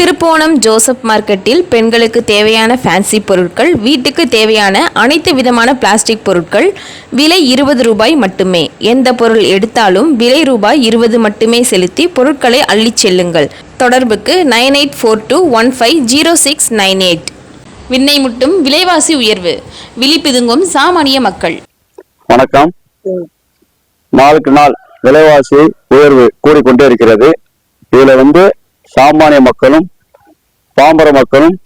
திருப்போணம் Joseph மார்க்கெட்டில் பெண்களுக்கு தேவையான ஃபேன்சி பொருட்கள், வீட்டுக்கு தேவையான அனைத்து விதமான பிளாஸ்டிக் பொருட்கள் விலை 20 ரூபாய் மட்டுமே. எந்த பொருள் எடுத்தாலும் விலை ரூபாய் 20 மட்டுமே செலுத்தி பொருட்களை அள்ளிச் செல்லுங்கள். தொடர்புக்கு 9842150698. விண்ணை முட்டும் விலைவாசி உயர்வு, விழிப்பிதுங்கும் சாமானிய மக்கள். வணக்கம். நாளுக்கு நாள் விலைவாசி உயர்வு கூடிக்கொண்டே இருக்கிறது. இதுல சாமானிய மக்களும் பாமர மக்களும்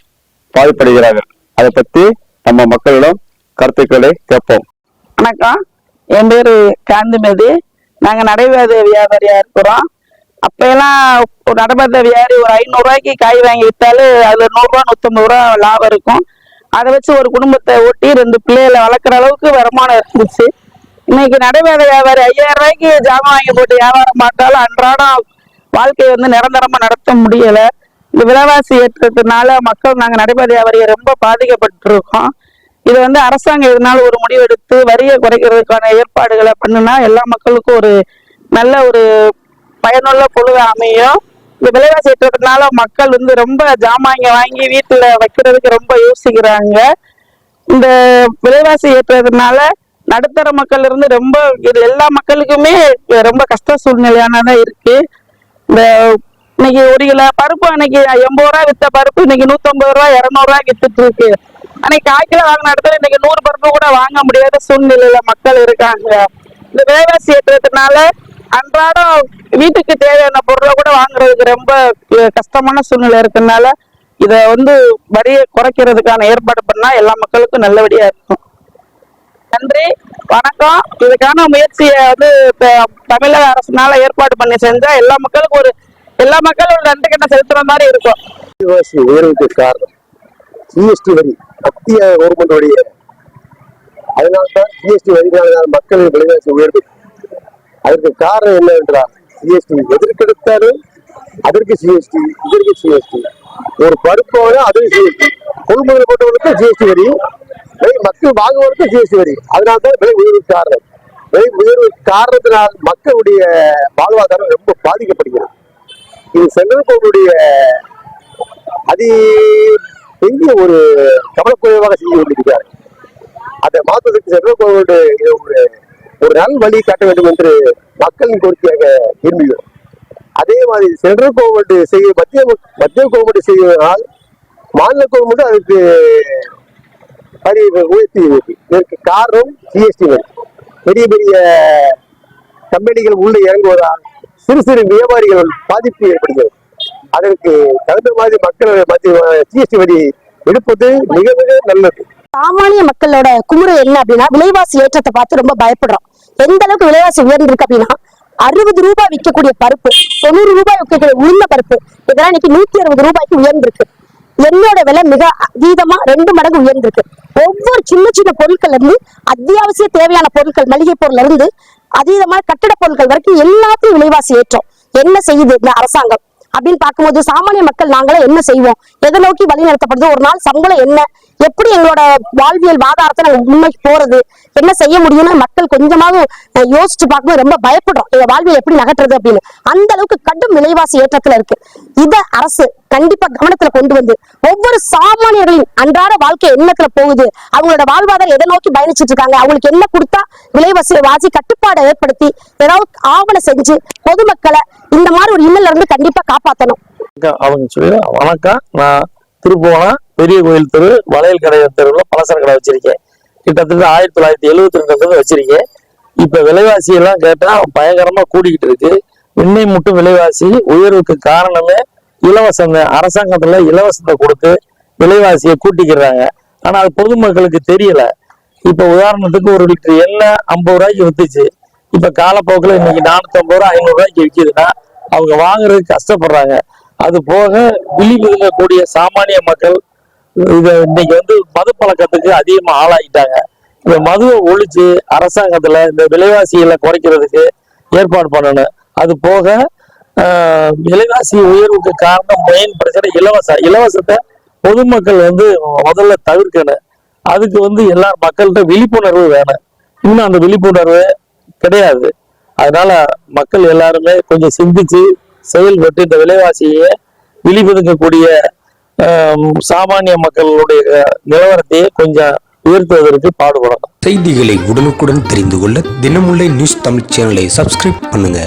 பாதிப்படைகிறார்கள். அதை பத்தி நம்ம மக்களிடம் கருத்துக்களை கேட்போம். வணக்கம், என் பேரு காந்திமதி. நாங்க நடைபாதை வியாபாரியா இருக்கிறோம். அப்பெல்லாம் ஒரு நடைபாதை வியாபாரி ஒரு 500 ரூபாய்க்கு காய் வாங்கி வித்தாலு அதுல 100 ரூபா 150 ரூபா லாபம் இருக்கும். அதை வச்சு ஒரு குடும்பத்தை ஓட்டி 2 பிள்ளைகளை வளர்க்குற அளவுக்கு வருமானம் இருந்துச்சு. இன்னைக்கு நடைபாதை வியாபாரி 5000 ரூபாய்க்கு ஜாமான் வாங்கி போட்டு வியாபாரம் பார்த்தாலும் அன்றாடம் வாழ்க்கையை நிரந்தரமா நடத்த முடியல. இந்த விலைவாசி ஏற்றத்தினால மக்கள் நாங்க நடைபாதை வியாபாரியை ரொம்ப பாதிக்கப்பட்டு இருக்கோம். இது அரசாங்கம் இதனால ஒரு முடிவெடுத்து வரியை குறைக்கிறதுக்கான ஏற்பாடுகளை பண்ணுனா எல்லா மக்களுக்கும் ஒரு நல்ல ஒரு பயனுள்ள பொருள் அமையும். இந்த விலைவாசி ஏற்றத்தினால மக்கள் ரொம்ப ஜாமாங்க வாங்கி வீட்டுல வைக்கிறதுக்கு ரொம்ப யோசிக்கிறாங்க. இந்த விலைவாசி ஏற்றதுனால நடுத்தர மக்கள் ரொம்ப இது எல்லா மக்களுக்குமே ரொம்ப கஷ்ட சூழ்நிலையானதான் இருக்கு. இந்த இன்னைக்கு 1 கிலோ பருப்பு அன்னைக்கு 80 ரூபா வித்த பருப்பு இன்னைக்கு 150 ரூபா 200 ரூபாய்க்கு வித்துட்டு இருக்கு. அன்னைக்கு 1/4 கிலோ வாங்கின இடத்துல இன்னைக்கு 100 பருப்பு கூட வாங்க முடியாத சூழ்நிலையில மக்கள் இருக்காங்க. இந்த விலைவாசி ஏற்றத்தினால அன்றாடம் வீட்டுக்கு தேவையான பொருளை கூட வாங்குறதுக்கு ரொம்ப கஷ்டமான சூழ்நிலை இருக்குனால இத வரியை குறைக்கிறதுக்கான ஏற்பாடு பண்ணா எல்லா மக்களுக்கும் நல்லபடியா இருக்கும். நன்றி, வணக்கம். இதுக்கான முயற்சியை தமிழக அரசுனால ஏற்பாடு பண்ணி செஞ்சா எல்லா மக்களுக்கும் எல்லா மக்களும் நன்றி கட்ட செலுத்துற மாதிரி இருக்கும். விலைவாசி உயர்வுக்கு காரணம் ஜிஎஸ்டி வரி, மத்திய கவர்மெண்டோடைய. அதனால்தான் ஜிஎஸ்டி வரினால மக்கள் விலைவாசி உயர்வு. அதற்கு காரணம் என்ன என்றால் ஜிஎஸ்டி எதற்கெடுத்தாலும் அதற்கு ஜிஎஸ்டி, இதற்கு ஜிஎஸ்டி. ஒரு பருப்போட அதற்கு ஜிஎஸ்டி, கொள்முதல் போட்டவர்களுக்கு ஜிஎஸ்டி வரி, மக்கள் வாங்குவதற்கு ஜிஎஸ்டி வரி. அதனால்தான் விலை உயர்வு காரணம். விலை உயர்வு காரணத்தினால் மக்களுடைய வாழ்வாதாரம் ரொம்ப பாதிக்கப்படுகிறது. இது சென்ட்ரல் கவர்மெண்டுடைய பெரிய ஒரு கவனக்குறைவாக செஞ்சு கொண்டிருக்கிறார். அதை மாற்றுவதற்கு சென்ட்ரல் கவர்மெண்ட் ஒரு நல் வழி காட்ட வேண்டும் என்று மக்களின் கோரிக்கையாக விரும்புகிறோம். அதே மாதிரி சென்ட்ரல் கவர்மெண்ட் மத்திய கவர்மெண்ட் செய்வதால் மாநில கவர்மெண்ட் அதுக்கு வரி உயர்த்தி இருக்கு. இதற்கு காரணம் ஜிஎஸ்டி வரி. பெரிய பெரிய கம்பெனிகள் உள்ள இறங்குவதால் சிறு சிறு வியாபாரிகள் பாதிப்பு ஏற்படுகிறது. அதற்கு தகுந்த மாதிரி மக்கள் ஜிஎஸ்டி வரி எடுப்பது மிக மிக நல்லது. சாமானிய மக்களோட குமுறை என்ன அப்படின்னா, விலைவாசி ஏற்றத்தை பார்த்து ரொம்ப பயப்படுறோம். எந்த அளவுக்கு விலைவாசி உயர்ந்திருக்கு அப்படின்னா, 60 ரூபாய் விற்கக்கூடிய பருப்பு 90 ரூபாய் விற்கக்கூடிய உளுந்த பருப்பு இதெல்லாம் இன்னைக்கு 160 ரூபாய்க்கு உயர்ந்திருக்கு. என்னோட விலை மிக அதீதமா 2 மடங்கு உயர்ந்திருக்கு. ஒவ்வொரு சின்ன சின்ன பொருட்கள்ல இருந்து அத்தியாவசிய தேவையான பொருட்கள், மளிகை பொருள்ல இருந்து அதீதமான கட்டட பொருட்கள் வரைக்கும் எல்லாத்தையும் விலைவாசி ஏற்றம். என்ன செய்யுது இந்த அரசாங்கம் அப்படின்னு பார்க்கும்போது சாமானிய மக்கள் நாங்களே என்ன செய்வோம், எதை நோக்கி வழி நடத்தப்படுது, ஒரு நாள் சம்பளம் என்ன, எப்படி எங்களோட வாழ்வியல் வாதாரத்தை நாங்க முன்னோக்கி போறது, என்ன செய்ய முடியும்னு மக்கள் கொஞ்சமாவது யோசிச்சு பார்க்கும்போது ரொம்ப பயப்படுறோம். எங்க வாழ்வியல் எப்படி நகட்டுறது அப்படின்னு. அந்த அளவுக்கு கடும் விலைவாசி ஏற்றத்துல இருக்கு. இத அரசு கண்டிப்பா கவனத்துல கொண்டு வந்து ஒவ்வொரு சாமானியர்களின் அன்றாட வாழ்க்கை என்னத்துல போகுது, அவங்களோட வாழ்வாதாரம் எதை நோக்கி பயணிச்சுட்டு இருக்காங்க, அவங்களுக்கு என்ன கொடுத்தா விலைவாசி கட்டுப்பாடை ஏற்படுத்தி ஏதாவது ஆவணம் செஞ்சு பொதுமக்களை இந்த மாதிரி ஒரு இன்னல்ல இருந்து கண்டிப்பா காப்பாற்றணும். அவங்க சொல்லி வணக்கம். நான் திருப்போணம் பெரிய கோயில் தெரு வளையல் கடை தெருவில் பலசர கடை வச்சிருக்கேன். கிட்டத்தட்ட 1972 வச்சிருக்கேன். இப்ப விலைவாசி எல்லாம் கேட்டா பயங்கரமா கூடிக்கிட்டு இருக்கு. விண்ணை முட்டும் விலைவாசி உயர்வுக்கு காரணமே இலவசம். அரசாங்கத்துல இலவசத்தை கொடுத்து விலைவாசியை கூட்டிக்கிறாங்க. ஆனா அது பொதுமக்களுக்கு தெரியல. இப்ப உதாரணத்துக்கு 1 லிட்டர் எண்ணெய் 50 ரூபாய்க்கு வித்துச்சு. இப்ப காலப்போக்கில் இன்னைக்கு 450 ரூபாய் 500 ரூபாய்க்கு விற்கிதுன்னா அவங்க வாங்குறதுக்கு கஷ்டப்படுறாங்க. அது போக விழிப்புங்கக்கூடிய சாமானிய மக்கள் இதை இன்னைக்கு மது பழக்கத்துக்கு அதிகமா ஆளாகிட்டாங்க. இந்த மதுவை ஒழிச்சு அரசாங்கத்துல இந்த விலைவாசிகளை குறைக்கிறதுக்கு ஏற்பாடு பண்ணணும். அது போக விலைவாசி உயர்வுக்கு காரணம் மெயின் பிரச்சனை இலவசத்தை பொதுமக்கள் முதல்ல தவிர்க்கணும். அதுக்கு எல்லா மக்கள்கிட்ட விழிப்புணர்வு வேணும். இன்னும் அந்த விழிப்புணர்வு கிடையாது. அதனால மக்கள் எல்லாருமே கொஞ்சம் சிந்திச்சு செயல்பட்டு இந்த விலைவாசியை விழிப்புதுக்கக்கூடிய சாமானிய மக்களுடைய நிலவரத்தையே கொஞ்சம் உயர்த்துவதற்கு பாடுபடணும். செய்திகளை உடனுக்குடன் தெரிந்து கொள்ள தினமுல்லை நியூஸ் தமிழ் சேனலை சப்ஸ்கிரைப் பண்ணுங்க.